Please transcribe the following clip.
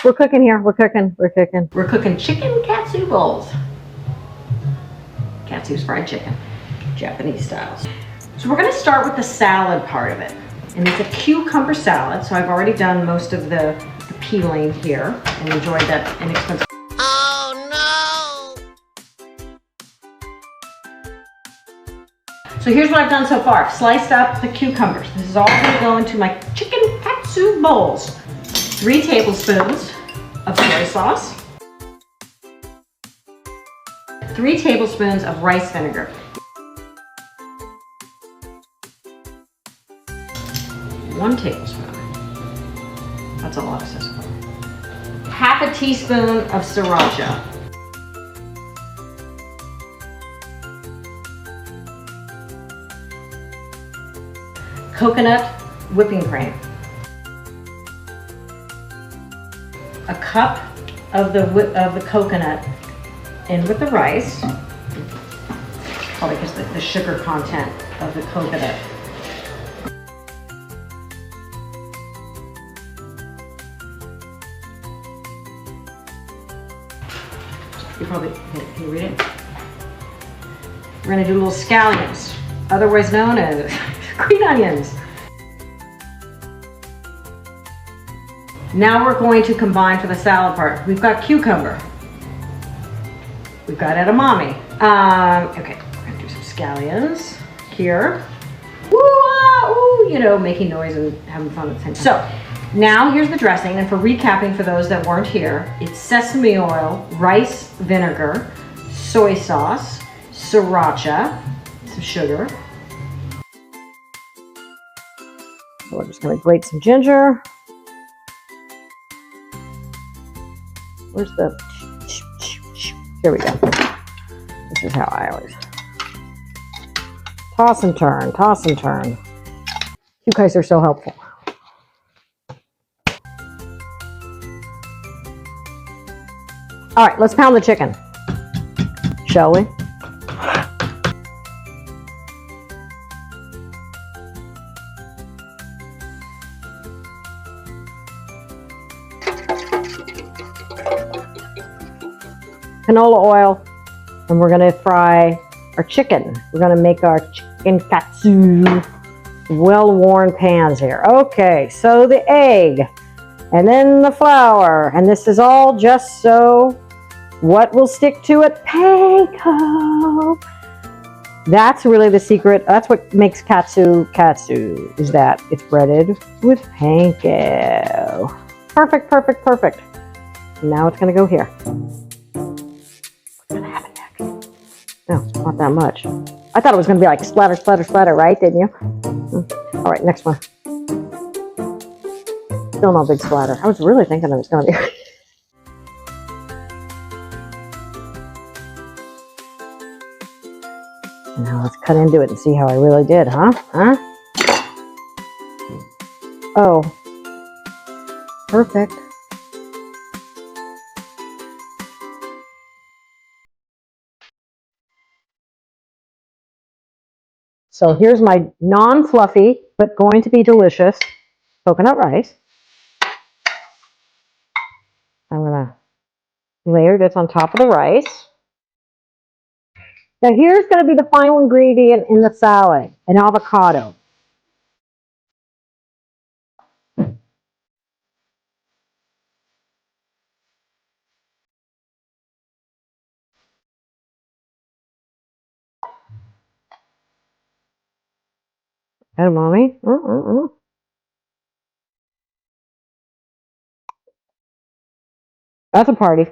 We're cooking here. We're cooking. We're cooking. We're cooking chicken katsu bowls. Katsu's fried chicken, Japanese styles. So we're going to start with the salad part of it. And it's a cucumber salad, so I've already done most of the peeling here and enjoyed that inexpensive. Oh no! So here's what I've done so far. I've sliced up the cucumbers. This is all going to go into my chicken katsu bowls. 3 tablespoons of soy sauce. 3 tablespoons of rice vinegar. 1 tablespoon. That's a lot of sesame. Half a teaspoon of sriracha. Coconut whipping cream. A cup of the coconut in with the rice. Probably because the sugar content of the coconut. You probably, can you read it? We're gonna do little scallions, otherwise known as green onions. Now we're going to combine for the salad part. We've got cucumber. We've got edamame. Okay, we're gonna do some scallions here. Woo, ooh, you know, making noise and having fun at the same time. So, now here's the dressing, and for recapping for those that weren't here, it's sesame oil, rice vinegar, soy sauce, sriracha, some sugar. So we're just gonna grate some ginger. Where's the, here we go. This is how I always, toss and turn, toss and turn. You guys are so helpful. All right, let's pound the chicken, shall we? Canola oil, and we're gonna fry our chicken. We're gonna make our chicken katsu. Well-worn pans here. Okay, so the egg, and then the flour, and this is all just so what will stick to it? Panko. That's really the secret. That's what makes katsu katsu, is that it's breaded with panko. Perfect, perfect, perfect. Now it's gonna go here. What's gonna happen next? No, not that much. I thought it was gonna be like splatter, splatter, splatter, right? Didn't you? All right, next one. Still no big splatter. I was really thinking it was gonna be. Now let's cut into it and see how I really did, huh? Huh? Oh. Perfect. So here's my non-fluffy, but going to be delicious coconut rice. I'm gonna layer this on top of the rice. Now here's going to be the final ingredient in the salad, an avocado. Edamame. That's a party.